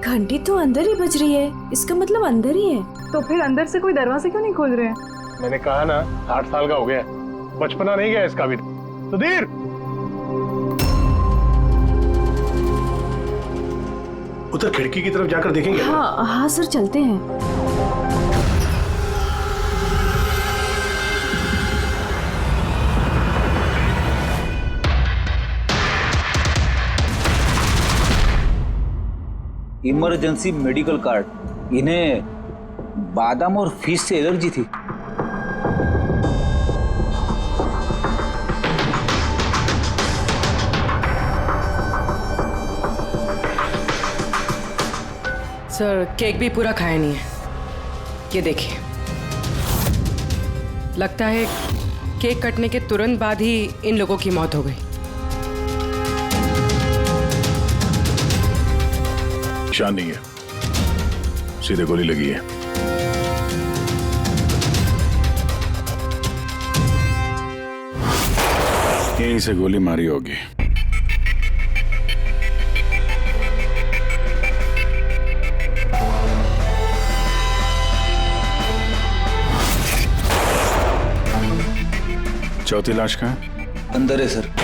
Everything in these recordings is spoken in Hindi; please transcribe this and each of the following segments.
घंटी तो अंदर ही बज रही है, इसका मतलब अंदर ही है। तो फिर अंदर से कोई दरवाजा क्यों नहीं खोल रहे हैं? मैंने कहा ना 60 साल का हो गया, बचपना नहीं गया इसका भी। सुधीर, उधर खिड़की की तरफ जाकर देखेंगे। हाँ हाँ सर, चलते हैं। इमरजेंसी मेडिकल कार्ड, इन्हें बादाम और फिश से एलर्जी थी। सर केक भी पूरा खाया नहीं है, ये देखिए। लगता है केक कटने के तुरंत बाद ही इन लोगों की मौत हो गई। निशान नहीं है, सीधे गोली लगी है। यहीं से गोली मारी होगी। चौथी लाश कहाँ है? अंदर है सर।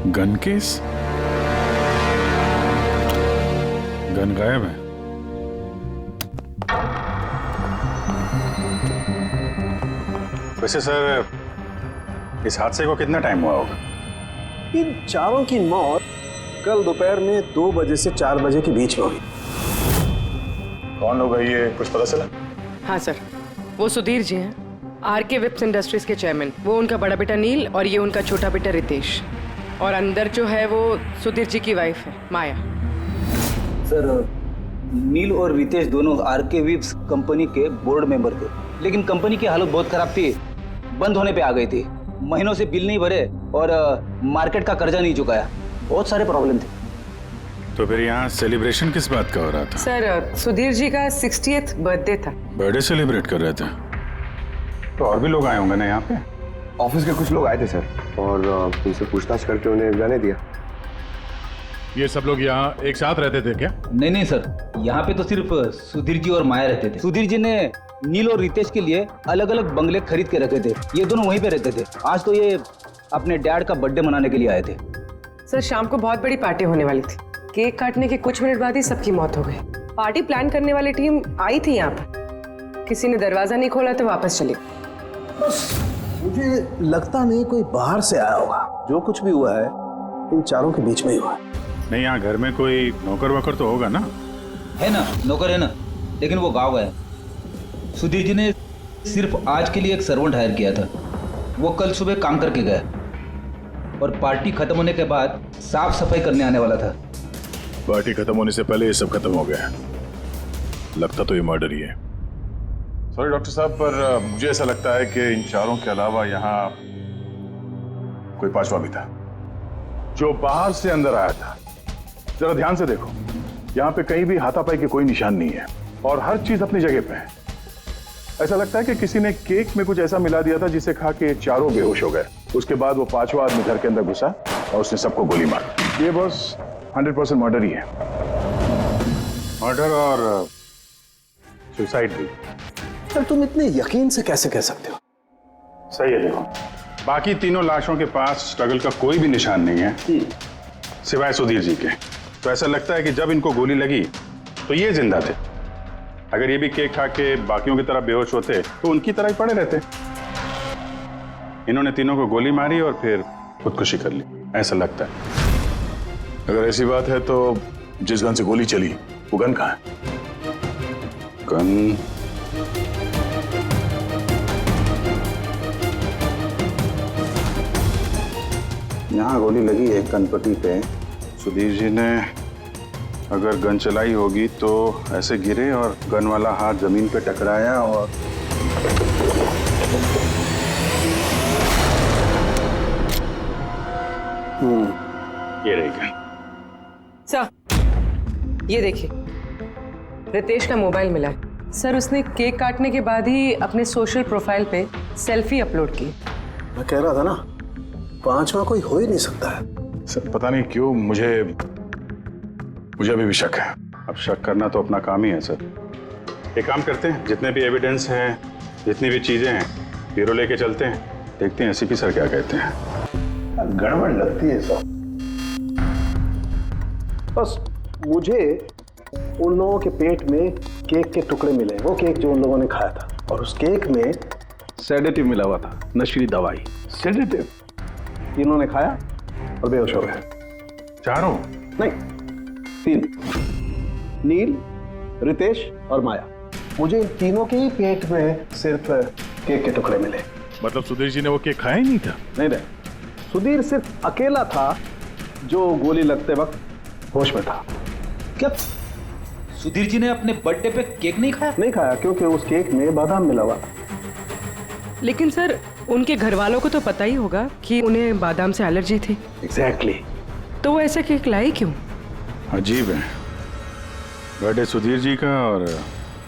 Gun case? गन गायब है। वैसे सर, इस हादसे को कितना टाइम हुआ होगा? इन चारों की मौत कल दोपहर में 2 बजे से 4 बजे के बीच में हुई। कौन लोग है ये, कुछ पता चला? हाँ सर, वो सुधीर जी हैं, आरके विप्स इंडस्ट्रीज के चेयरमैन। वो उनका बड़ा बेटा नील और ये उनका छोटा बेटा रितेश। और अंदर जो है वो सुधीर जी की वाइफ है, माया। सर नील और रितेश दोनों आरके विप्स कंपनी के बोर्ड मेंबर थे, लेकिन कंपनी की हालत बहुत खराब थी, बंद होने पे आ गई थी। महीनों से बिल नहीं भरे और मार्केट का कर्जा नहीं चुकाया, बहुत सारे प्रॉब्लम थे। तो फिर यहाँ सेलिब्रेशन किस बात का हो रहा था? सर सुधीर जी का 60th बर्थडे था। बर्थडे सेलिब्रेट कर रहे थे? तो और भी लोग आए होंगे ना यहाँ पे? ऑफिस के कुछ लोग आए थे सर, और उनसे पूछताछ करके उन्हें जाने दिया। ये सब लोग यहाँ एक साथ रहते थे क्या? नहीं सर, यहाँ पे तो सिर्फ सुधीर जी और माया रहते थे। सुधीर जी ने नील और रितेश के लिए अलग अलग बंगले खरीद के रखे थे, ये दोनों वहीं पे रहते थे। आज तो ये अपने डैड का बर्थडे मनाने के लिए आए थे। सर शाम को बहुत बड़ी पार्टी होने वाली थी, केक काटने के कुछ मिनट बाद ही सबकी मौत हो गई। पार्टी प्लान करने वाली टीम आई थी यहाँ पर, किसी ने दरवाजा नहीं खोला तो वापस चली। मुझे लगता नहीं कोई बाहर से आया होगा। जो कुछ भी हुआ है इन चारों के बीच में ही हुआ है। नहीं, यहाँ घर में कोई नौकर वोकर तो होगा ना? है ना, नौकर है ना, लेकिन वो गाँव गए। सुधीर जी ने सिर्फ आज के लिए एक सर्वेंट हायर किया था, वो कल सुबह काम करके गया और पार्टी खत्म होने के बाद साफ सफाई करने आने वाला था। पार्टी खत्म होने से पहले ये सब खत्म हो गया। लगता तो ये मर्डर ही है। सॉरी डॉक्टर साहब, पर मुझे ऐसा लगता है कि इन चारों के अलावा यहाँ कोई पांचवा भी था जो बाहर से अंदर आया था। जरा ध्यान से देखो, यहाँ पे कहीं भी हाथापाई के कोई निशान नहीं है और हर चीज अपनी जगह पे है। ऐसा लगता है कि किसी ने केक में कुछ ऐसा मिला दिया था जिसे खा के चारों बेहोश हो गए। उसके बाद वो पांचवा आदमी घर के अंदर घुसा और उसने सबको गोली मारी। ये बस 100% मर्डर ही है। मर्डर और सुसाइड भी। सर तुम इतने यकीन से कैसे कह सकते हो? सही है, देखो बाकी तीनों लाशों के पास स्ट्रगल का कोई भी निशान नहीं है सिवाय सुधीर जी के। तो ऐसा लगता है कि जब इनको गोली लगी तो ये जिंदा थे। अगर ये भी केक खा के बाकियों की तरह बेहोश होते तो उनकी तरह ही पड़े रहते। इन्होंने तीनों को गोली मारी और फिर खुदकुशी कर ली, ऐसा लगता है। अगर ऐसी बात है तो जिस गन से गोली चली वो गन कहाँ है? गन यहाँ गोली लगी है गणपति पे। सुधीर जी ने अगर गन चलाई होगी तो ऐसे गिरे और गन वाला हाथ जमीन पे टकराया और ये रही गन। सर ये देखिए, रितेश का मोबाइल मिला है। सर उसने केक काटने के बाद ही अपने सोशल प्रोफाइल पे सेल्फी अपलोड की। मैं कह रहा था ना, पांचवा कोई हो ही नहीं सकता है। सर पता नहीं क्यों मुझे अभी भी शक है। अब शक करना तो अपना काम ही है सर। एक काम करते हैं, जितने भी एविडेंस हैं, जितनी भी चीजें हैं, ब्यूरो लेके चलते हैं, देखते हैं एसीपी सर क्या कहते हैं। गड़बड़ लगती है सब। बस मुझे उन लोगों के पेट में केक के टुकड़े मिले, वो केक जो उन लोगों ने खाया था, और उस केक में सेडेटिव मिला हुआ था, नशीली दवाई। सेडेटिव इन्होंने खाया और बेहोश हो गए। चारों? नहीं, 3, नील, रितेश और माया। मुझे इन तीनों के ही पेट में सिर्फ केक के टुकड़े मिले। मतलब सुधीर जी ने वो केक खाया ही नहीं था? नहीं, सुधीर सिर्फ अकेला था जो गोली लगते वक्त होश में था। क्या सुधीर जी ने अपने बर्थडे पे केक नहीं खाया? नहीं खाया, क्योंकि उस केक में बादाम मिला हुआ था। लेकिन सर उनके घर वालों को तो पता ही होगा कि उन्हें बादाम से एलर्जी थी। एग्जैक्टली। तो वो ऐसा केक लाई क्यों? अजीब है, बर्थडे सुधीर जी का और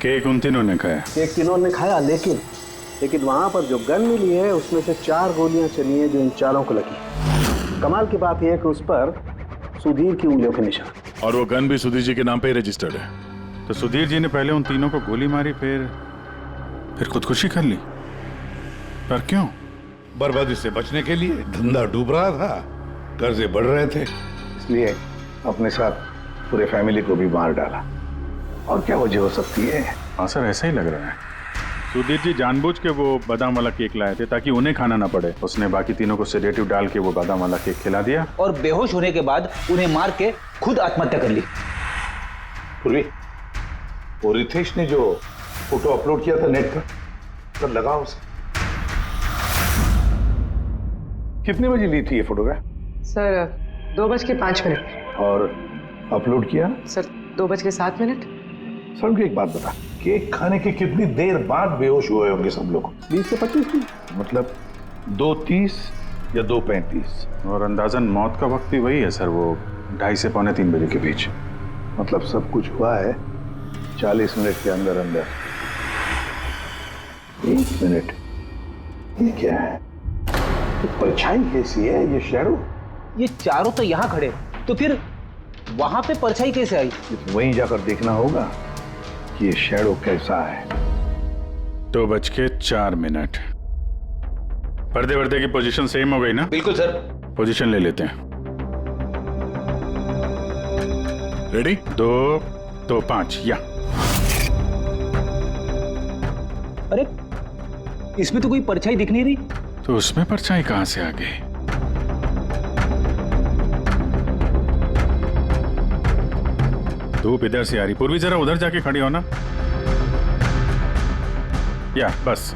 केक उन तीनों ने खाया। केक तीनों ने खाया, लेकिन वहां पर जो गन मिली है उसमें से 4 गोलियां चली हैं जो इन चारों को लगी। कमाल की बात यह है कि उस पर सुधीर की उंगलियों के निशान, और वो गन भी सुधीर जी के नाम पे ही रजिस्टर्ड है। तो सुधीर जी ने पहले उन तीनों को गोली मारी, फिर खुदकुशी कर ली। पर क्यों? बर्बादी से बचने के लिए। धंधा डूब रहा था, कर्जे बढ़ रहे थे, इसलिए अपने साथ पूरे फैमिली को भी मार डाला। और क्या वजह हो सकती है? हाँ सर, ऐसा ही लग रहा है। सुधीर जी जानबूझ के वो बादाम वाला केक लाए थे ताकि उन्हें खाना ना पड़े। उसने बाकी तीनों को सेडेटिव डाल के वो बादाम वाला केक खिला दिया और बेहोश होने के बाद उन्हें मार के खुद आत्महत्या कर ली। पूर्वी, वो रितेश ने जो फोटो अपलोड किया था नेट पर, तब लगा उसे। कितने बजे ली थी ये फोटोग्राफ? सर 2:05। और अपलोड किया सर 2:07। सर मुझे एक बात बता, केक खाने के कितनी देर बाद बेहोश हुए होंगे सब लोग? 20 से 25 मिनट, मतलब 2:30 या 2:35। और अंदाजन मौत का वक्त भी वही है सर, वो 2:30 से 2:45 बजे के बीच। मतलब सब कुछ हुआ है 40 मिनट के अंदर अंदर। 1 मिनट, ये क्या है? ये परछाई कैसी है? ये शैडो? ये चारों तो यहाँ खड़े, तो फिर वहां पे परछाई कैसे आई? वहीं जाकर देखना होगा कि ये शैडो कैसा है। 2:04। पर्दे वर्दे की पोजीशन सेम हो गई ना? बिल्कुल सर। पोजीशन ले लेते हैं। रेडी? 2-5 या। अरे इसमें तो कोई परछाई दिख नहीं रही। तो उसमें परछाई कहां से आ गई? धूप इधर से आ रही। पूर्वी जरा उधर जाके खड़ी हो ना। या बस।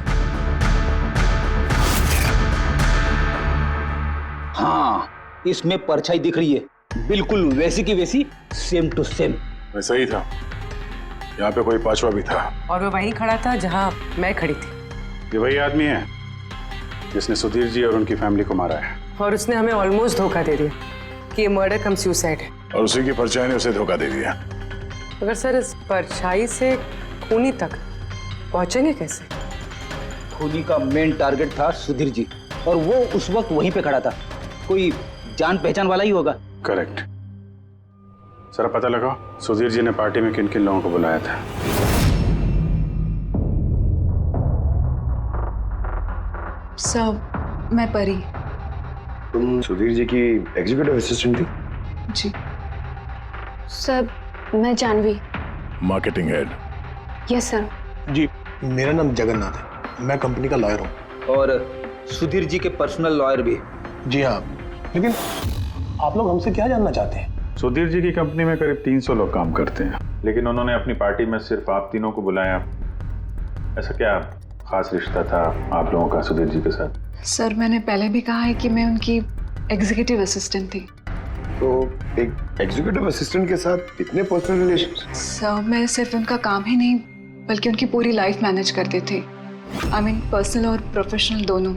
हाँ, इसमें परछाई दिख रही है, बिल्कुल वैसी की वैसी, सेम टू सेम। वैसा ही था। यहाँ पे कोई पांचवा भी था। और वो वहीं खड़ा था जहां मैं खड़ी थी। ये वही आदमी है जिसने सुधीर जी और उनकी फैमिली को मारा है। और उसने हमें ऑलमोस्ट धोखा दे दिया कि ये मर्डर कम सुसाइड है। और उसी की परछाई ने उसे धोखा दे दिया। अगर सर इस परछाई से खूनी तक पहुंचेंगे कैसे? खूनी का मेन टारगेट था सुधीर जी, और वो उस वक्त वहीं पे खड़ा था। कोई जान पहचान वाला ही होगा। करेक्ट। सर पता लगाओ सुधीर जी ने पार्टी में किन किन लोगों को बुलाया था। सर मैं परी। तुम सुधीर जी की एग्जीक्यूटिव असिस्टेंट थी? जी सर मैं Jahnavi. Marketing head. Yes sir. जी, मेरा नाम जगन्नाथ है, मैं कंपनी का लॉयर हूँ। और सुधीर जी के पर्सनल लॉयर भी। जी हाँ, लेकिन आप लोग हमसे क्या जानना चाहते हैं? सुधीर जी की कंपनी में करीब 300 लोग काम करते हैं, लेकिन उन्होंने अपनी पार्टी में सिर्फ आप तीनों को बुलाया। ऐसा क्या खास रिश्ता था आप लोगों का सुधीर जी के साथ? सर मैंने पहले भी कहा है कि मैं उनकी एग्जीक्यूटिव असिस्टेंट थी। तो एक एग्जीक्यूटिव असिस्टेंट के साथ इतने पर्सनल रिलेशन? सर मैं सिर्फ उनका काम ही नहीं बल्कि उनकी पूरी लाइफ मैनेज करते थे। आई मीन पर्सनल और प्रोफेशनल दोनों।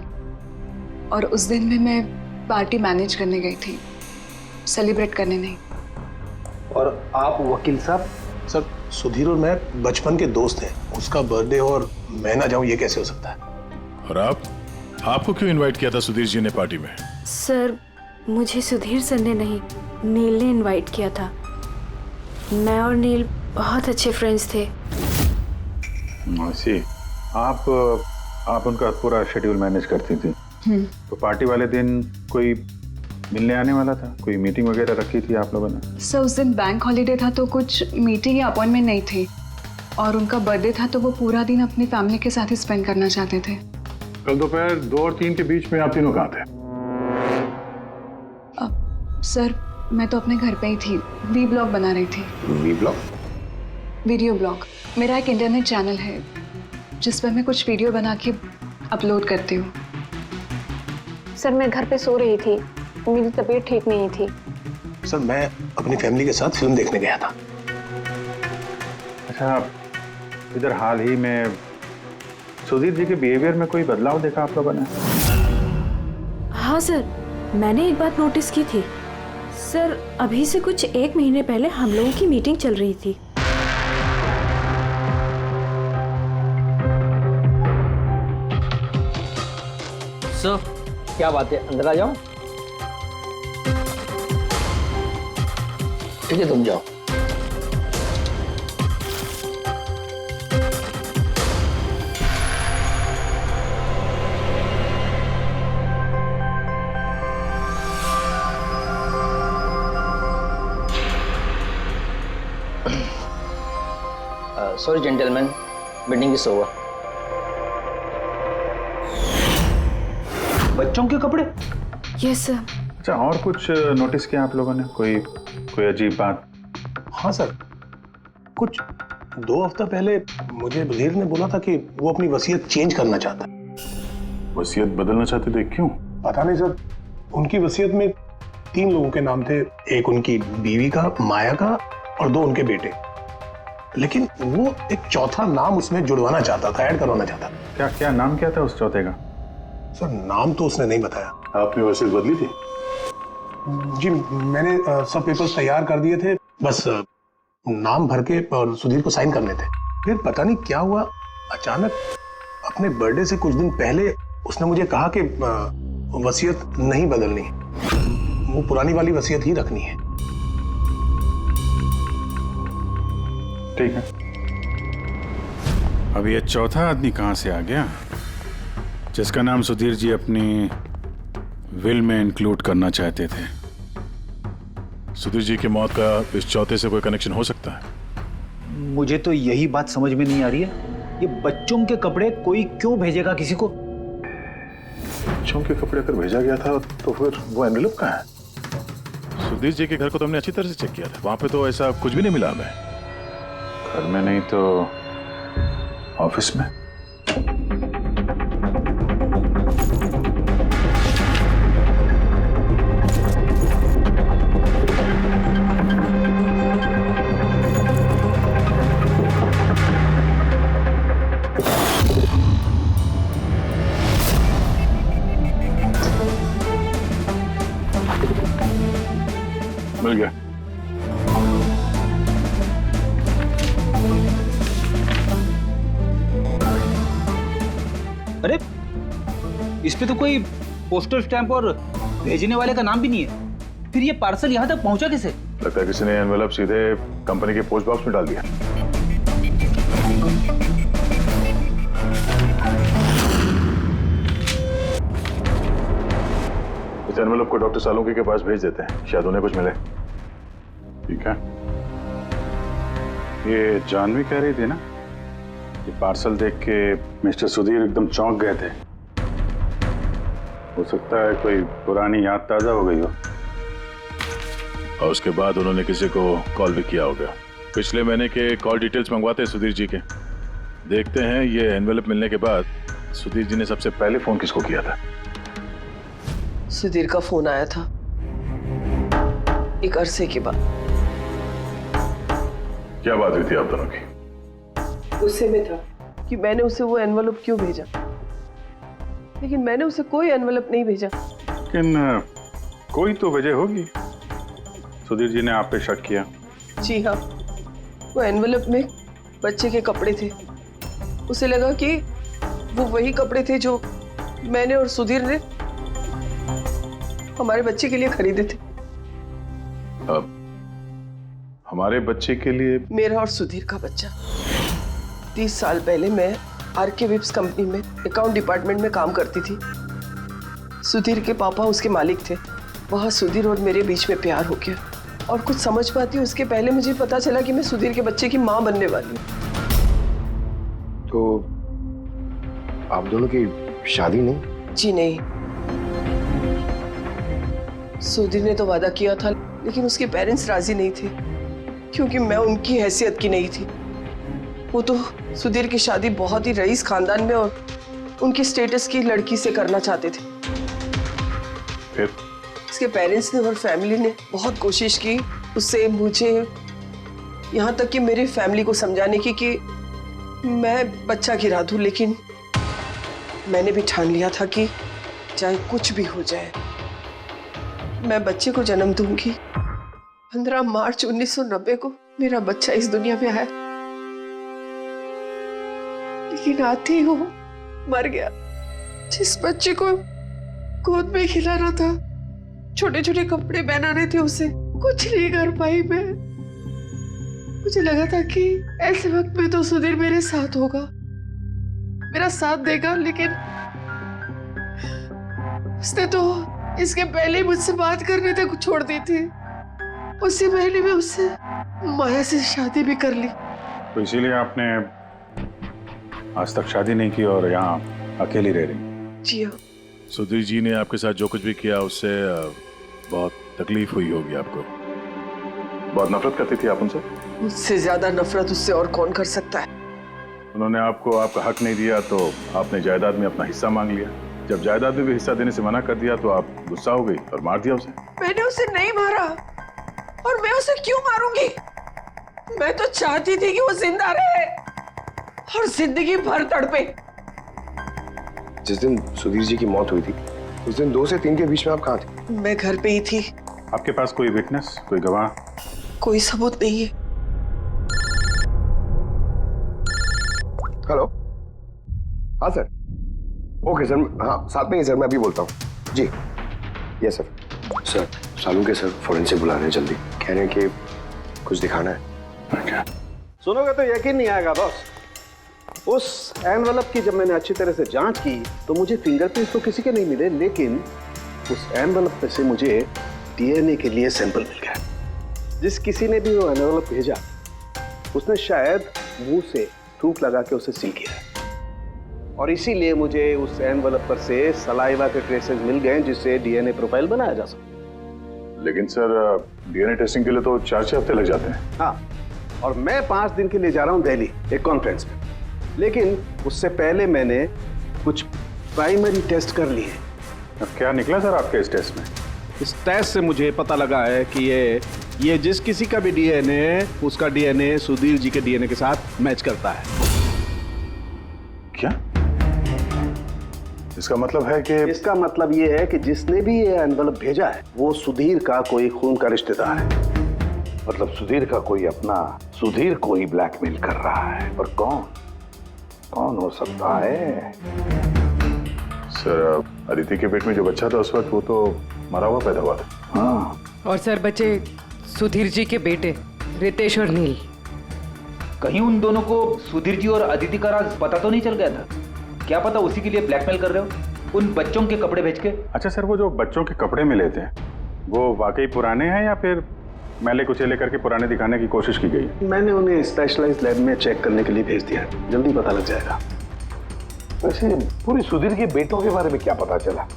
और उस दिन में मैं पार्टी मैनेज करने गई थी, सेलिब्रेट करने नहीं। और आप वकील साहब? सर सुधीर और मैं बचपन के दोस्त हैं। उसका बर्थडे और मैं ना जाऊं ये कैसे हो सकता है? और आपको क्यों इनवाइट किया था सुधीर जी ने पार्टी में? सर मुझे सुधीर सर ने नहीं, नील ने इनवाइट किया था। मैं और नील बहुत अच्छे फ्रेंड्स थे। सी आप उनका पूरा शेड्यूल मैनेज करती थी। तो पार्टी वाले दिन कोई मिलने आने वाला था? कोई मीटिंग वगैरह रखी थी आप लोगों ने? सर उस दिन बैंक हॉलीडे था तो कुछ मीटिंग या अपॉइंटमेंट नहीं थी। और उनका बर्थडे था तो वो पूरा दिन अपनी फैमिली के साथ ही स्पेंड करना चाहते थे। कल दोपहर 2 और 3 के बीच में आप तीनों कहाँ थे? सर मैं तो अपने घर पे ही थी, वी ब्लॉग बना रही थी। Vlog? Video blog. मेरा एक इंटरनेट चैनल है जिस पर मैं कुछ वीडियो बना के अपलोड करती हूँ। सर मैं घर पे सो रही थी, मेरी तबीयत ठीक नहीं थी। सर मैं अपनी फैमिली के साथ फिल्म देखने गया था। अच्छा, इधर हाल ही में सुधीर जी के बिहेवियर में कोई बदलाव देखा आप लोगों ने? हाँ सर, मैंने एक बात नोटिस की थी। सर अभी से कुछ 1 महीने पहले हम लोगों की मीटिंग चल रही थी। सर क्या बात है, अंदर आ जाओ। ठीक है तुम जाओ। Sorry gentleman, meeting is over. बच्चों के कपड़े? Yes sir. अच्छा, और कुछ नोटिस किया आप लोगों ने? कोई अजीब बात? हाँ सर, कुछ 2 हफ्ता पहले मुझे सुधीर ने बोला था कि वो अपनी वसीयत चेंज करना चाहता है। वसीयत बदलना चाहते थे? क्यों? पता नहीं सर, उनकी वसीयत में 3 लोगों के नाम थे। एक उनकी बीवी का, माया का, और 2 उनके बेटे। लेकिन वो एक चौथा नाम उसमें जुड़वाना चाहता था, ऐड करवाना चाहता था। क्या नाम क्या था उस चौथे का? सर नाम तो उसने नहीं बताया। आपने वसीयत बदली थी? जी मैंने सब पेपर्स तैयार कर दिए थे, बस नाम भर के और सुधीर को साइन करने थे। फिर पता नहीं क्या हुआ, अचानक अपने बर्थडे से कुछ दिन पहले उसने मुझे कहा कि वसीयत नहीं बदलनी, वो पुरानी वाली वसीयत ही रखनी है। ठीक है। अब ये चौथा आदमी कहां से आ गया जिसका नाम सुधीर जी अपनी विल में इंक्लूड करना चाहते थे? सुधीर जी की मौत का इस चौथे से कोई कनेक्शन हो सकता है? मुझे तो यही बात समझ में नहीं आ रही है, ये बच्चों के कपड़े कोई क्यों भेजेगा किसी को? बच्चों के कपड़े अगर भेजा गया था तो फिर वो एनवेलप कहाँ है? सुधीर जी के घर को तो हमने अच्छी तरह से चेक किया था, वहां पे तो ऐसा कुछ भी नहीं मिला हमें। घर में नहीं तो ऑफिस में? मिल गया। अरे इस पे तो कोई पोस्टल स्टैंप और भेजने वाले का नाम भी नहीं है। फिर ये पार्सल यहाँ तक पहुँचा कैसे? लगता है किसी ने एनवेलप सीधे कंपनी के पोस्ट बॉक्स में डाल दिया। इस एनवेलप को डॉक्टर सालुंके के पास भेज देते हैं, शायद उन्हें कुछ मिले। ठीक है। ये जानवी कह रही थी ना, ये पार्सल देख के मिस्टर सुधीर एकदम चौंक गए थे। हो सकता है कोई पुरानी याद ताजा हो गई हो। और उसके बाद उन्होंने किसी को कॉल भी किया होगा। पिछले महीने के कॉल डिटेल्स मंगवाते हैं सुधीर जी के। देखते हैं ये एनवेलप मिलने के बाद सुधीर जी ने सबसे पहले फोन किसको किया था। सुधीर का फोन आया था। एक अरसे के बाद। क्या बात हुई थी आप दोनों की? गुस्से में था कि मैंने उसे वो एनवलप क्यों भेजा, लेकिन मैंने उसे कोई एनवलप नहीं भेजा। लेकिन कोई तो वजह होगी। सुधीर जी ने आप पे शक किया। जी हाँ, वो एनवलप में बच्चे के कपड़े थे। उसे लगा कि वो वही कपड़े थे जो मैंने और सुधीर ने हमारे बच्चे के लिए खरीदे थे। अब हमारे बच्चे के लिए? मेरा और सुधीर का बच्चा। 30 साल पहले मैं आरके विप्स कंपनी में अकाउंट डिपार्टमेंट में काम करती थी। सुधीर के पापा उसके मालिक थे। वहाँ सुधीर और मेरे बीच में प्यार हो गया, और कुछ समझ पाती उसके पहले मुझे पता चला कि मैं सुधीर के बच्चे की माँ बनने वाली हूँ। तो आप दोनों की शादी नहीं? जी नहीं। सुधीर ने तो वादा किया था, लेकिन उसके पेरेंट्स राजी नहीं थे, क्योंकि मैं उनकी हैसियत की नहीं थी। वो तो सुधीर की शादी बहुत ही रईस खानदान में और उनके स्टेटस की लड़की से करना चाहते थे। फिर उसके पेरेंट्स ने और फैमिली ने बहुत कोशिश की उससे, मुझे, यहाँ तक कि मेरी फैमिली को समझाने की कि मैं बच्चा गिरा दूं, लेकिन मैंने भी ठान लिया था कि चाहे कुछ भी हो जाए मैं बच्चे को जन्म दूंगी। 15 मार्च 1990 को मेरा बच्चा इस दुनिया में आया, लेकिन आते ही वो मर गया। जिस बच्चे को गोद में खिलाना था, छोटे छोटे कपड़े पहनाने थे, उसे कुछ नहीं कर पाई मैं। मुझे लगा था कि ऐसे वक्त में तो सुधीर मेरे साथ होगा, मेरा साथ देगा, लेकिन उसने तो इसके पहले ही मुझसे बात करने तक छोड़ दी थी। उसी महीने में उससे माया से शादी भी कर ली। तो इसीलिए आपने आज तक शादी नहीं की और यहाँ अकेली रह रही? जी हाँ। सुधीर जी ने आपके साथ जो कुछ भी किया उससे बहुत तकलीफ हुई होगी आपको। बहुत नफरत करती थी आप उनसे? मुझसे ज्यादा नफरत उससे और कौन कर सकता है। उन्होंने आपको आपका हक नहीं दिया तो आपने जायदाद में अपना हिस्सा मांग लिया। जब जायदाद में भी हिस्सा देने से मना कर दिया तो आप गुस्सा हो गई और मार दिया उसे। मैंने उसे नहीं मारा, और मैं उसे क्यों मारूंगी? मैं तो चाहती थी कि वो जिंदा रहे और जिंदगी भर तड़पे। जिस दिन सुधीर जी की मौत हुई थी उस दिन 2 से 3 के बीच में आप कहाँ थे? मैं घर पे ही थी। आपके पास कोई विटनेस, कोई गवाह? कोई सबूत नहीं है। हेलो, हाँ सर। ओके सर, हाँ साथ में ही सर, मैं अभी बोलता हूँ जी। Yes sir. सर सालू के सर फोरेंसिक बुला रहे हैं जल्दी, कह रहे हैं कि कुछ दिखाना है। क्या? सुनोगे तो यकीन नहीं आएगा बॉस। उस एनवलप की जब मैंने अच्छी तरह से जांच की तो मुझे फिंगरप्रिंट्स तो किसी के नहीं मिले, लेकिन उस एनवलप में से मुझे डीएनए के लिए सैंपल मिल गया। जिस किसी ने भी वो एनवलप भेजा उसने शायद मुंह से थूक लगा के उसे सील किया है, और इसीलिए मुझे उस एनवलप पर से सलाइवा के ट्रेसेस मिल गए जिससे डीएनए प्रोफाइल बनाया जा सके। लेकिन सर डीएनए टेस्टिंग के लिए तो 4-6 हफ्ते लग जाते हैं। हाँ, और मैं 5 दिन के लिए जा रहा हूँ दिल्ली एक कॉन्फ्रेंस में, लेकिन उससे पहले मैंने कुछ प्राइमरी टेस्ट कर लिए। अब क्या निकला सर आपके इस टेस्ट में? इस टेस्ट से मुझे पता लगा है कि ये जिस किसी का भी डीएनए, उसका डीएनए सुधीर जी के डीएनए के साथ मैच करता है। क्या? इसका मतलब है कि? इसका मतलब ये है कि जिसने भी ये एनवलप भेजा है वो सुधीर का कोई खून का रिश्तेदार है। मतलब सुधीर का कोई अपना, सुधीर को ही ब्लैकमेल कर रहा है। पर कौन हो सकता है? सर अदिति के पेट में जो बच्चा था उस वक्त वो तो मरा हुआ पैदा हुआ था। हाँ। और सर बच्चे सुधीर जी के बेटे रितेश और नील। कहीं उन दोनों को सुधीर जी और अदिति का राज पता तो नहीं चल गया था? क्या पता उसी के लिए ब्लैकमेल कर रहे हो उन बच्चों के कपड़े बेच के। अच्छा सर, वो जो बच्चों के कपड़े मिले थे वो वाकई पुराने हैं या फिर मैले कुचेले करके पुराने दिखाने की कोशिश की गई? मैंने उन्हें स्पेशलाइज्ड लैब में चेक करने के लिए भेज दिया, जल्दी पता लग जाएगा। वैसे पूरी सुधीर के बेटों के बारे में क्या पता चला?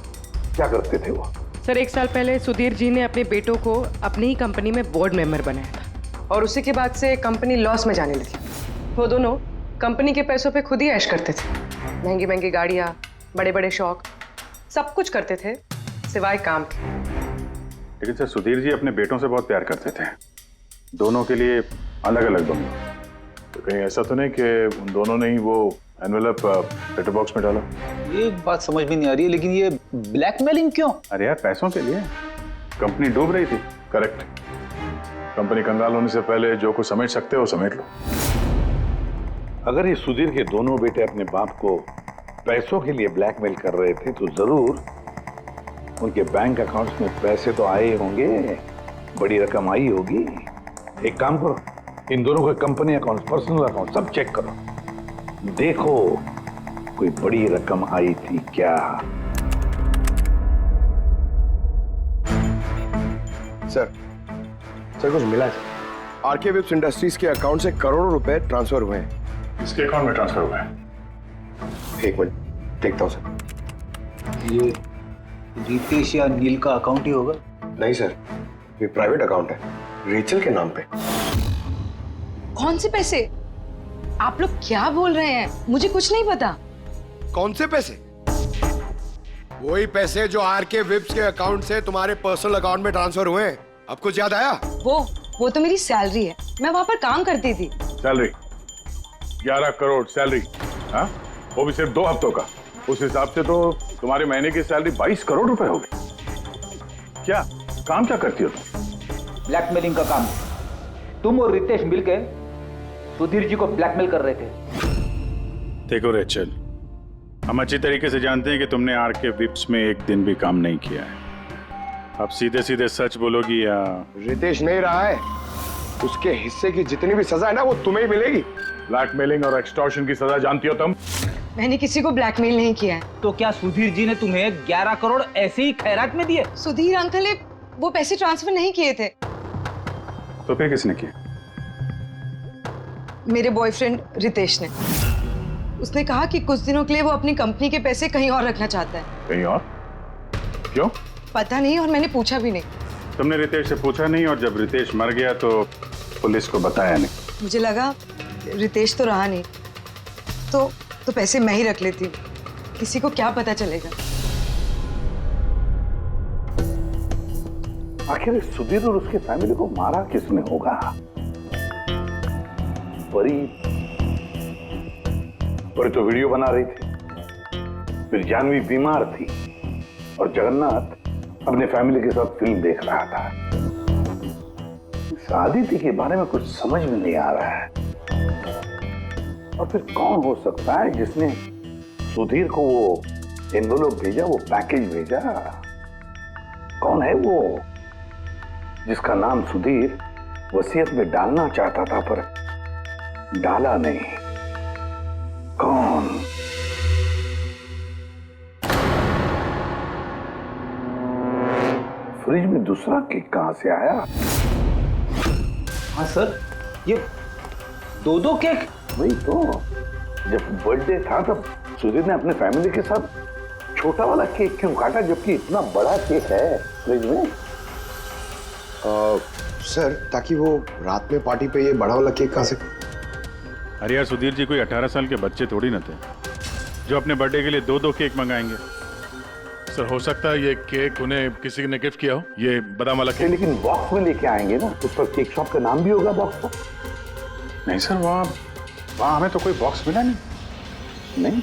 क्या करते थे वो? सर 1 साल पहले सुधीर जी ने अपने बेटों को अपनी ही कंपनी में बोर्ड मेंबर बनाया था, और उसी के बाद से कंपनी लॉस में जाने लगी। वो दोनों कंपनी के पैसों पे खुद ही ऐश करते थे। महंगी महंगी गाड़ियाँ, बड़े बड़े शौक, सब कुछ करते थे सिवाय काम के। लेकिन सर सुधीर जी अपने बेटों से बहुत प्यार करते थे, दोनों के लिए अलग अलग बंगले। तो कहीं ऐसा तो नहीं कि उन दोनों ने ही वो एनवेलप लेटर बॉक्स में डाला? ये बात समझ में नहीं आ रही है, लेकिन ये ब्लैकमेलिंग क्यों? अरे यार पैसों के लिए, कंपनी डूब रही थी। करेक्ट। कंपनी कंगाल होने से पहले जो कुछ समेट सकते हो समेट लो। अगर ये सुधीर के दोनों बेटे अपने बाप को पैसों के लिए ब्लैकमेल कर रहे थे तो जरूर उनके बैंक अकाउंट्स में पैसे तो आए होंगे, बड़ी रकम आई होगी। एक काम करो, इन दोनों के कंपनी अकाउंट, पर्सनल अकाउंट सब चेक करो, देखो कोई बड़ी रकम आई थी क्या। सर कुछ मिला है। आरके विप्स इंडस्ट्रीज के अकाउंट से करोड़ों रुपए ट्रांसफर हुए हैं। इसके अकाउंट में ट्रांसफर हुआ है? एक मिनट देखता हूँ सर। ये रितेश या नील का अकाउंट ही होगा? नहीं सर, ये प्राइवेट अकाउंट है, रेचल के नाम पे। कौन से पैसे? आप लोग क्या बोल रहे हैं? मुझे कुछ नहीं पता। कौन से पैसे? वही पैसे जो आरके विप्स के अकाउंट से तुम्हारे पर्सनल अकाउंट में ट्रांसफर हुए हैं। अब कुछ याद आया? वो तो मेरी सैलरी है, मैं वहां पर काम करती थी। सैलरी 11 करोड़ सैलरी, हाँ, वो भी सिर्फ 2 हफ्तों का। उस हिसाब से तो तुम्हारे महीने की सैलरी 22 करोड़ रुपए हो गई। क्या काम क्या करती हो तुम? ब्लैकमेलिंग का काम। तुम और रितेश मिलके सुधीर जी को ब्लैकमेल कर रहे थे। देखो रेचल, हम अच्छी तरीके से जानते हैं कि तुमने आरके विप्स में एक दिन भी काम नहीं किया है। अब सीधे सीधे सच बोलोगी या? रितेश नहीं रहा है, उसके हिस्से की जितनी भी सजा है ना वो तुम्हें ही मिलेगी। ब्लैकमेलिंग और एक्सटॉर्शन की सजा जानती हो तुम? मैंने किसी को ब्लैकमेल नहीं किया है। तो क्या सुधीर जी ने तुम्हें 11 करोड़ ऐसे ही खैरात में दिए? सुधीर अंकल ने वो पैसे ट्रांसफर नहीं किए थे। तो फिर किसने किया? मेरे बॉयफ्रेंड रितेश ने। उसने कहा कि कुछ दिनों के लिए वो अपनी कंपनी के पैसे कहीं और रखना चाहता है। कहीं और? क्यों? पता नहीं, और मैंने पूछा भी नहीं। तुमने रितेश से पूछा नहीं, और जब रितेश मर गया तो पुलिस को बताया नहीं? मुझे लगा रितेश तो रहा नहीं, तो पैसे मैं ही रख लेती हूँ, किसी को क्या पता चलेगा। आखिर सुधीर और उसके फैमिली को मारा किसने होगा? परी तो वीडियो बना रही थी, फिर जानवी बीमार थी, और जगन्नाथ अपने फैमिली के साथ फिल्म देख रहा था। इस आदित्य के बारे में कुछ समझ में नहीं आ रहा है। और फिर कौन हो सकता है जिसने सुधीर को वो एनवेलप भेजा, वो पैकेज भेजा? कौन है वो जिसका नाम सुधीर वसीयत में डालना चाहता था पर डाला नहीं? कौन? फ्रिज में दूसरा केक कहां से आया? हाँ सर, ये 2 केक। वही तो, जब बर्थडे था तब सुधीर ने अपने फैमिली के साथ छोटा वाला केक क्यों काटा, जबकि इतना बड़ा केक है फ्रिज में? सर, ताकि वो रात में पार्टी पे ये बड़ा वाला केक खा सके। अरे यार, सुधीर जी कोई 18 साल के बच्चे थोड़ी ना थे जो अपने बर्थडे के लिए 2 केक मंगाएंगे। सर, हो सकता है ये केक उन्हें किसी ने गिफ्ट किया हो, ये बादाम वाला केक। लेकिन बॉक्स में लेके आएंगे ना, उस पर केक शॉप का नाम भी होगा बॉक्स पर। नहीं सर, वहाँ हमें तो कोई बॉक्स मिला नहीं।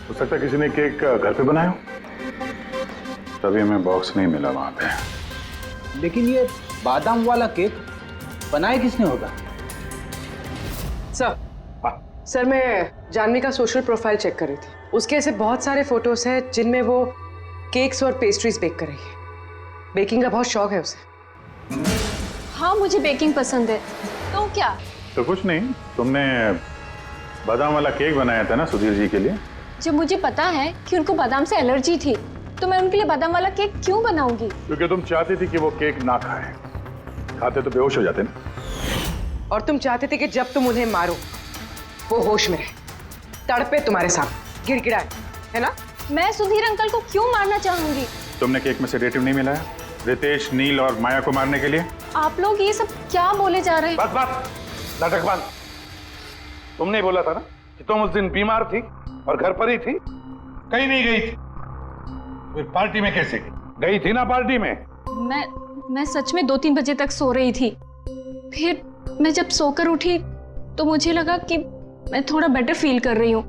हो सकता है किसी ने केक घर पे बनाया हो, तभी हमें बॉक्स नहीं मिला वहाँ पे। लेकिन ये बादाम वाला केक बनाया किसने होगा? सर मैं जानवी का सोशल प्रोफाइल चेक कर रही थी। उसके ऐसे बहुत सारे फोटोज हैं जिनमें वो केक्स और पेस्ट्रीज बेक कर रही है। बेकिंग का बहुत शौक है उसे। हाँ, मुझे बेकिंग पसंद है। तो क्या? तो कुछ नहीं, तुमने बादाम वाला केक बनाया था ना सुधीर जी के लिए? जब मुझे पता है कि उनको बादाम से एलर्जी थी तो मैं उनके लिए बादाम वाला केक क्यों बनाऊंगी? क्योंकि तुम चाहती थी कि वो केक ना खाए, खाते तो बेहोश हो जाते ना। और तुम चाहते थे कि जब तुम उन्हें मारो वो होश में रहे, तड़पे तुम्हारे साथ, गिड़गिड़ाए, है ना? मैं सुधीर अंकल को क्यों मारना चाहूंगी? तुमने केक में सेडेटिव नहीं मिलाया रितेश, नील और माया को मारने के लिए? आप लोग ये सब क्या बोले जा रहे हैं? बस नाटक बंद। तुमने बोला था ना कि तुम उस दिन बीमार थी और घर पर ही थी, कहीं नहीं गई थी। फिर पार्टी में कैसे गई? थी ना पार्टी में? मैं सच में 2-3 बजे तक सो रही थी। फिर मैं जब सोकर उठी तो मुझे लगा कि मैं थोड़ा बेटर फील कर रही हूँ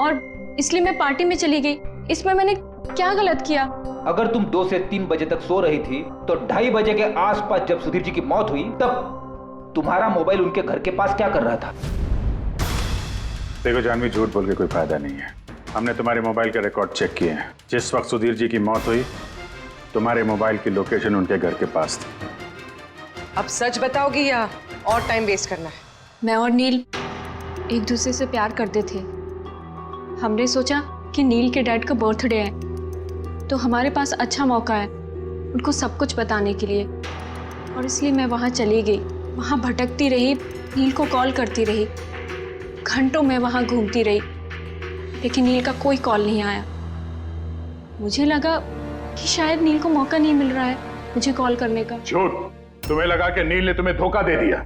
और इसलिए मैं पार्टी में चली गई। इसमें मैंने क्या गलत किया? अगर तुम 2 से 3 बजे तक सो रही थी तो 2:30 बजे के आसपास जब सुधीर जी की मौत हुई तब तुम्हारा मोबाइल उनके घर के पास क्या कर रहा था? देखो जानवी, झूठ बोल के कोई फायदा नहीं है। हमने तुम्हारे मोबाइल के रिकॉर्ड चेक किए हैं। जिस वक्त सुधीर जी की मौत हुई तुम्हारे मोबाइल की लोकेशन उनके घर के पास थी। अब सच बताओगी या और टाइम वेस्ट करना है? मैं और नील एक दूसरे से प्यार करते थे। हमने सोचा कि नील के डैड का बर्थडे है तो हमारे पास अच्छा मौका है उनको सब कुछ बताने के लिए, और इसलिए मैं वहाँ चली गई। वहाँ भटकती रही, नील को कॉल करती रही, घंटों में वहाँ घूमती रही, लेकिन नील का कोई कॉल नहीं आया। मुझे लगा कि शायद नील को मौका नहीं मिल रहा है मुझे कॉल करने का। झूठ! तुम्हें लगा कि नील ने तुम्हें धोखा दे दिया,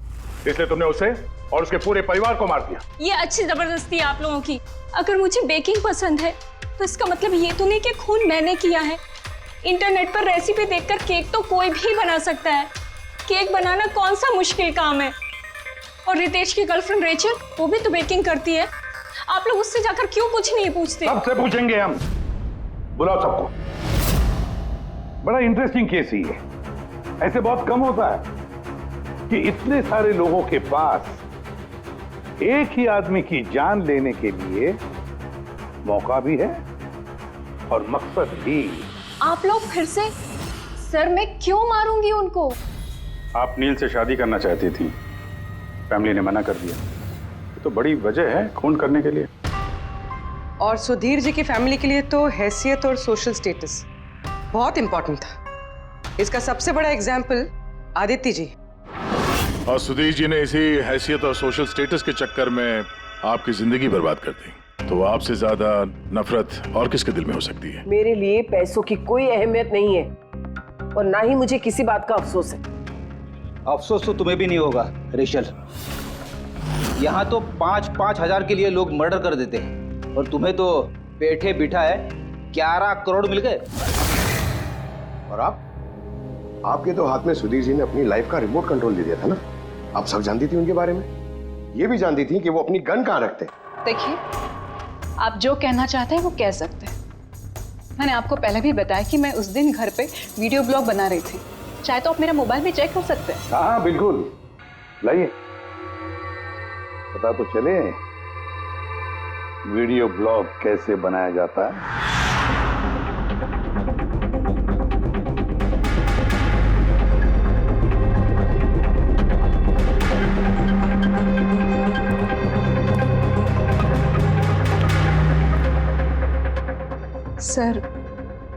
इसलिए तुमने उसे और उसके पूरे परिवार को मार दिया। ये अच्छी जबरदस्ती है आप लोगों की। अगर मुझे बेकिंग पसंद है तो इसका मतलब ये तो नहीं कि खून मैंने किया है। इंटरनेट पर रेसिपी देखकर केक तो कोई भी बना सकता है। केक बनाना कौन सा मुश्किल काम है। और रितेश की गर्लफ्रेंड रेचल, वो भी तो बेकिंग करती है। आप लोग उससे जाकर क्यों कुछ नहीं पूछते? सबसे पूछेंगे हम। बुलाओ सबको। बड़ा इंटरेस्टिंग केस ही है। ऐसे बहुत कम होता है कि इतने सारे लोगों के पास एक ही आदमी की जान लेने के लिए मौका भी है और मकसद भी। आप लोग फिर से? सर मैं क्यों मारूंगी उनको? आप नील से शादी करना चाहती थी, फैमिली ने मना कर दिया। तो बड़ी वजह है खून करने के लिए। और सुधीर जी की फैमिली के लिए तो हैसियत और सोशल स्टेटस बहुत इंपॉर्टेंट था। इसका सबसे बड़ा एग्जाम्पल आदित्य जी। और सुधीर जी ने इसी हैसियत और सोशल स्टेटस के चक्कर में आपकी जिंदगी बर्बाद कर दी। तो आपसे ज्यादा नफरत और किसके दिल में हो सकती है? मेरे लिए पैसों की कोई अहमियत नहीं है और ना ही मुझे किसी बात का अफसोस है। अफसोस तो तुम्हें भी नहीं होगा रेशल। यहाँ तो 5-5 हजार के लिए लोग मर्डर कर देते हैं और तुम्हें तो बैठे बिठाए 11 करोड़ मिल गए। और आपके तो हाथ में सुधीर जी ने अपनी लाइफ का रिमोट कंट्रोल दे दिया था ना। आप सब जानती थी उनके बारे में, ये भी जानती थी कि वो अपनी गन कहाँ रखते हैं। देखिए, आप जो कहना चाहते हैं वो कह सकते हैं। मैंने आपको पहले भी बताया कि मैं उस दिन घर पे वीडियो ब्लॉग बना रही थी। चाहे तो आप मेरा मोबाइल भी चेक कर सकते हैं। हाँ बिल्कुल, लाइए पता तो चले वीडियो ब्लॉग कैसे बनाया जाता है। सर,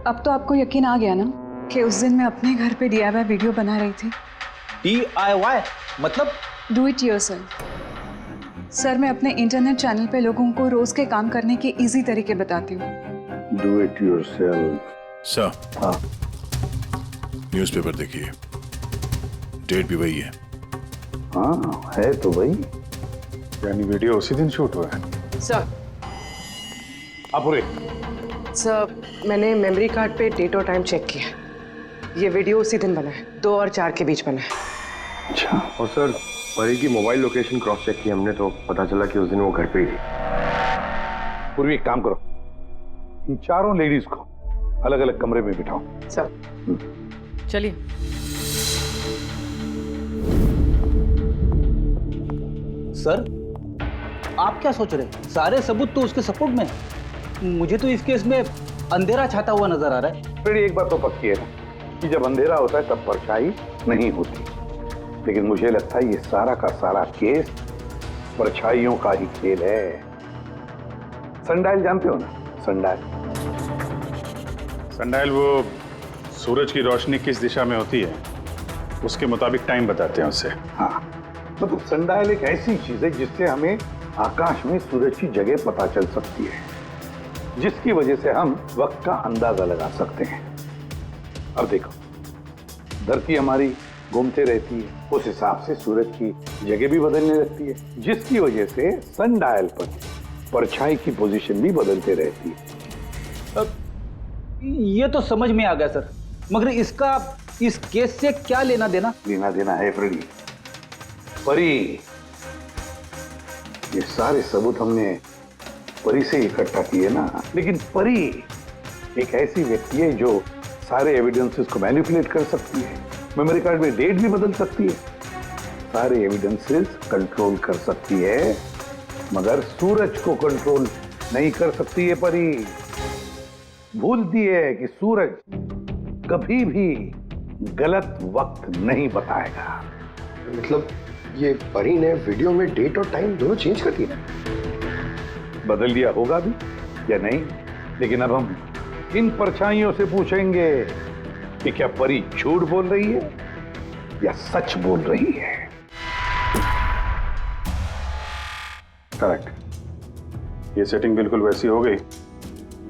अब तो आपको यकीन आ गया ना कि उस दिन मैं अपने घर पे DIY वीडियो बना रही थी। DIY मतलब? Do it yourself. सर, मैं अपने इंटरनेट चैनल पे लोगों को रोज के काम करने के इजी तरीके बताती हूँ। Do it yourself. सर, हाँ, न्यूज़पेपर देखिए, डेट भी वही है। हाँ है तो वही। यानी वीडियो उसी दिन शूट हुआ है। सर, अपुरे सर मैंने मेमोरी कार्ड पे डेट और टाइम चेक किया। ये वीडियो उसी दिन बना है, 2 और 4 के बीच बना है। अच्छा। और सर, परी की मोबाइल लोकेशन क्रॉस चेक की हमने तो पता चला कि उस दिन वो घर पे ही थी। पूर्वी एक काम करो, इन चारों लेडीज को अलग अलग कमरे में बिठाओ। सर चलिए। सर आप क्या सोच रहे हैं? सारे सबूत तो उसके सपोर्ट में है। मुझे तो इस केस में अंधेरा छाता हुआ नजर आ रहा है। फिर एक बात तो पक्की है ना कि जब अंधेरा होता है तब परछाई नहीं होती। लेकिन मुझे लगता है ये सारा का सारा केस परछाइयों का ही खेल है। सनडायल जानते हो ना? सनडायल, सनडायल वो सूरज की रोशनी किस दिशा में होती है उसके मुताबिक टाइम बताते हैं उससे। हाँ, मतलब सनडायल एक ऐसी चीज है जिससे हमें आकाश में सूरज की जगह पता चल सकती है, जिसकी वजह से हम वक्त का अंदाजा लगा सकते हैं। अब देखो, धरती हमारी घूमते रहती है, उस हिसाब से सूरज की जगह भी बदलने लगती है, जिसकी वजह से सनडायल पर परछाई की पोजीशन भी बदलते रहती है। अब ये तो समझ में आ गया सर, मगर इसका इस केस से क्या लेना देना? लेना देना है फ्रेडी। परी, ये सारे सबूत हमने परी से इकट्ठा किए ना, लेकिन परी एक ऐसी व्यक्ति है जो सारे एविडेंसेस को मैनिपुलेट कर सकती है, मेमोरी कार्ड में डेट भी बदल सकती है, सारे एविडेंसेस कंट्रोल कर सकती है, मगर सूरज को कंट्रोल नहीं कर सकती है परी। भूलती है कि सूरज कभी भी गलत वक्त नहीं बताएगा। मतलब ये परी ने वीडियो में डेट और टाइम दोनों चेंज कर दिया? बदल दिया होगा भी या नहीं, लेकिन अब हम इन परछाइयों से पूछेंगे कि क्या परी झूठ बोल रही है या सच बोल रही है। करेक्ट, ये सेटिंग बिल्कुल वैसी हो गई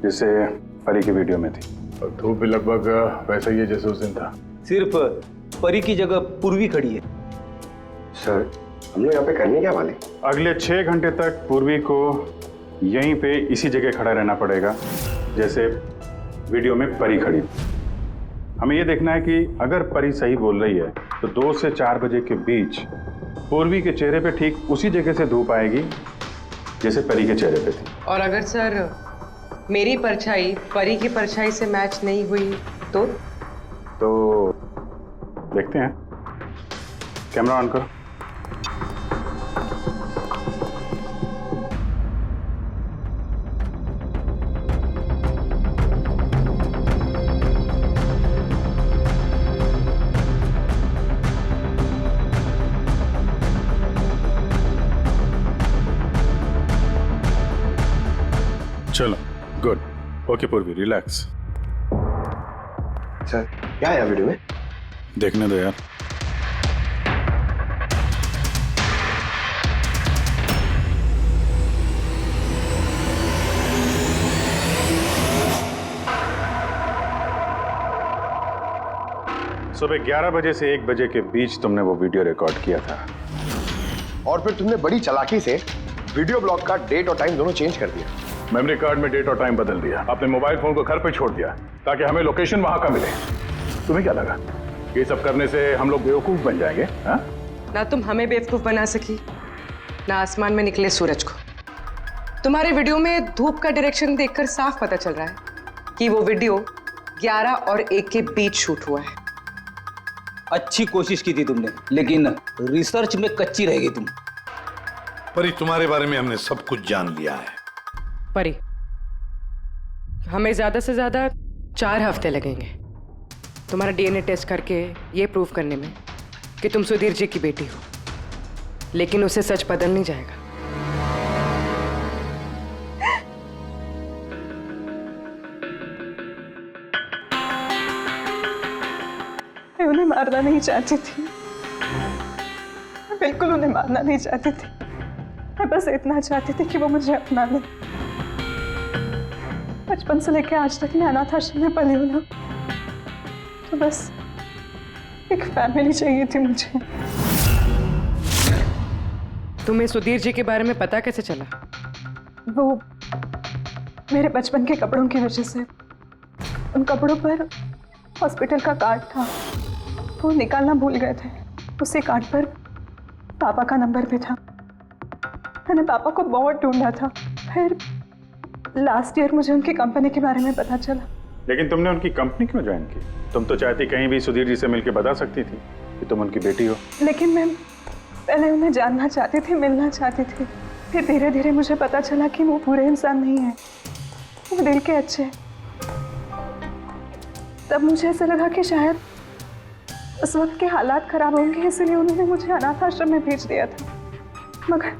जैसे परी की वीडियो में थी। और धूप भी लगभग वैसा ही है जैसे उस दिन था। सिर्फ परी की जगह पूर्वी खड़ी है। सर, हम लोग यहाँ पे करने क्या वाले? अगले 6 घंटे तक पूर्वी को यहीं पे इसी जगह खड़ा रहना पड़ेगा जैसे वीडियो में परी खड़ी। हमें यह देखना है कि अगर परी सही बोल रही है तो 2 से 4 बजे के बीच पूर्वी के चेहरे पे ठीक उसी जगह से धूप आएगी जैसे परी के चेहरे पे थी। और अगर सर मेरी परछाई परी की परछाई से मैच नहीं हुई तो देखते हैं। कैमरा ऑन करो। चलो, गुड। ओके पूर्वी, रिलैक्स। सर, क्या है वीडियो में? देखने दो यार। सुबह 11 बजे से 1 बजे के बीच तुमने वो वीडियो रिकॉर्ड किया था। और फिर तुमने बड़ी चालाकी से वीडियो ब्लॉग का डेट और टाइम दोनों चेंज कर दिया। मेमोरी कार्ड में डेट और टाइम बदल दिया। अपने मोबाइल फोन को घर पे छोड़ दिया ताकि हमें लोकेशन वहां का मिले। तुम्हें क्या लगा ये सब करने से हम लोग बेवकूफ बन जाएंगे? हा? ना तुम हमें बेवकूफ बना सकी, ना आसमान में निकले सूरज को। तुम्हारे वीडियो में धूप का डायरेक्शन देखकर साफ पता चल रहा है कि वो वीडियो 11 और 1 के बीच शूट हुआ है। अच्छी कोशिश की थी तुमने, लेकिन रिसर्च में कच्ची रह गई तुम। परी, तुम्हारे बारे में हमने सब कुछ जान लिया है। परी, हमें ज्यादा से ज्यादा 4 हफ्ते लगेंगे तुम्हारा डीएनए टेस्ट करके ये प्रूव करने में कि तुम सुधीर जी की बेटी हो, लेकिन उसे सच बदल नहीं जाएगा। मैं उन्हें मारना नहीं चाहती थी, मैं बिल्कुल उन्हें मारना नहीं चाहती थी। मैं बस इतना चाहती थी कि वो मुझे अपना ले। बचपन से लेकर आज तक मैं अनाथ आश्रम में पली हूँ ना, तो बस एक फैमिली चाहिए थी मुझे। तुम्हें सुधीर जी के बारे में पता कैसे चला? वो मेरे बचपन के कपड़ों की वजह से, उन कपड़ों पर हॉस्पिटल का कार्ड था, वो निकालना भूल गए थे। उसी कार्ड पर पापा का नंबर भी था। मैंने पापा को बहुत ढूंढा था, फिर लास्ट ईयर मुझे उनकी कंपनी के बारे में पता चला। लेकिन तुमने उनकी कंपनी क्यों ज्वाइन की? तुम तो चाहती कहीं भी सुधीर जी से मिलकर बता सकती थी कि तुम उनकी बेटी हो। लेकिन मैं पहले उन्हें जानना चाहती थी, मिलना चाहती थी। फिर धीरे धीरे मुझे पता चला कि वो पूरे इंसान नहीं है, वो दिल के अच्छे हैं। तब मुझे ऐसा लगा कि शायद उस वक्त के हालात खराब होंगे, इसलिए उन्होंने मुझे अनाथ आश्रम में भेज दिया था। मगर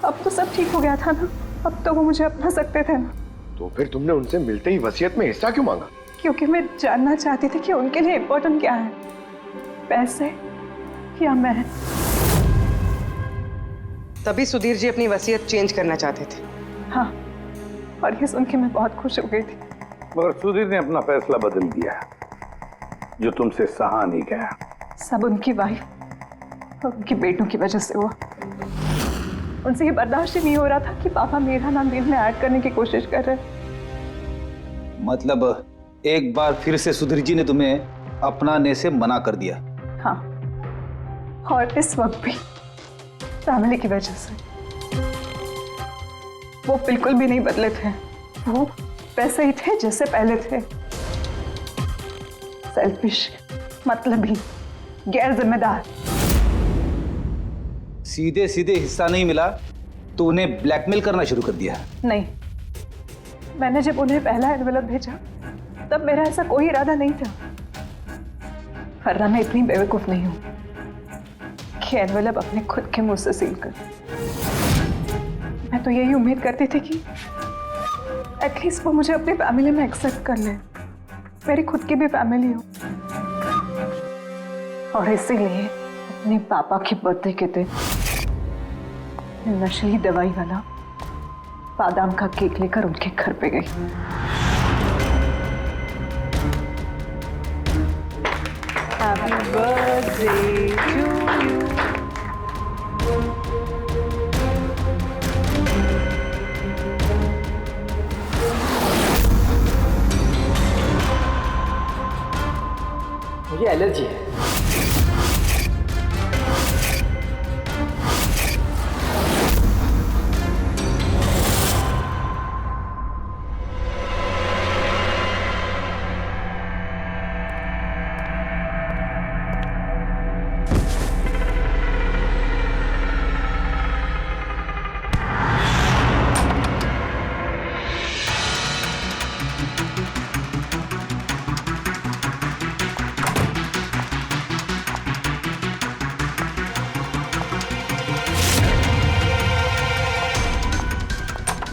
अब तो सब ठीक हो गया था ना, अब तो वो मुझे अपना सकते थे ना। तो फिर तुमने उनसे मिलते ही वसीयत में हिस्सा क्यों मांगा? क्योंकि मैं जानना चाहती थी कि उनके लिए इम्पोर्टेंट क्या है, पैसे या मैं। तभी सुधीर जी अपनी वसीयत चेंज करना चाहते थे। हाँ, और ये सुन के मैं बहुत खुश हो गई थी। मगर सुधीर ने अपना फैसला बदल दिया, जो तुमसे सहा नहीं गया। सब उनकी वाइफ और उनकी बेटों की वजह से हुआ। उनसे ये बर्दाश्त ही नहीं हो रहा था कि पापा मेरा नाम दिल में ऐड करने की कोशिश कर रहे। मतलब एक बार फिर से सुधीर जी ने तुम्हें अपनाने से मना कर दिया। हाँ, और इस वक्त भी फैमिली की वजह से। वो बिल्कुल भी नहीं बदले थे, वो वैसे ही थे जैसे पहले थे। सेल्फिश, मतलबी, गैर जिम्मेदार। सीधे सीधे हिस्सा नहीं मिला तो उन्हें ब्लैकमेल करना शुरू कर दिया। नहीं, मैंने जब उन्हें पहला एनवेलप भेजा तब मेरा ऐसा कोई इरादा नहीं था। वरना मैं इतनी बेवकूफ नहीं हूं कि एनवेलप अपने खुद के मुंह से सील कर। मैं तो यही उम्मीद करती थी कि एटलीस्ट वो मुझे अपनी फैमिली में एक्सेप्ट कर ले, मेरी खुद की भी फैमिली हो। और इसीलिए अपने पापा के बर्थडे के दिन नशीली दवाई वाला बादाम का केक लेकर उनके घर पे गई। Happy birthday to you. मुझे एलर्जी है।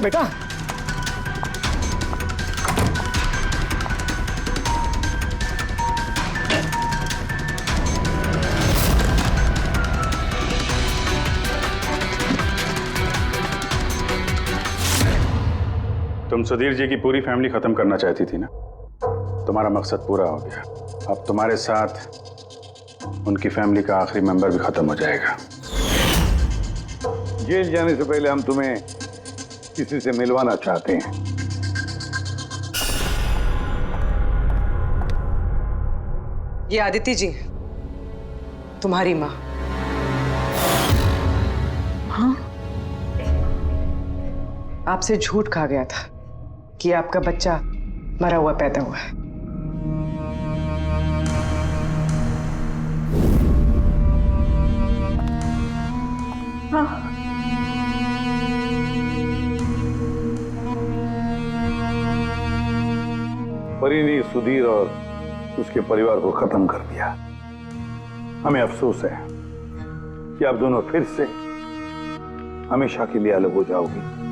बेटा, तुम सुधीर जी की पूरी फैमिली खत्म करना चाहती थी ना? तुम्हारा मकसद पूरा हो गया। अब तुम्हारे साथ उनकी फैमिली का आखिरी मेंबर भी खत्म हो जाएगा। जेल जाने से पहले हम तुम्हें किसी से मिलवाना चाहते हैं। ये आदिति जी, तुम्हारी माँ। हाँ? आपसे झूठ कहा गया था कि आपका बच्चा मरा हुआ पैदा हुआ है। हाँ। परी ने सुधीर और उसके परिवार को खत्म कर दिया। हमें अफसोस है कि आप दोनों फिर से हमेशा के लिए अलग हो जाओगी।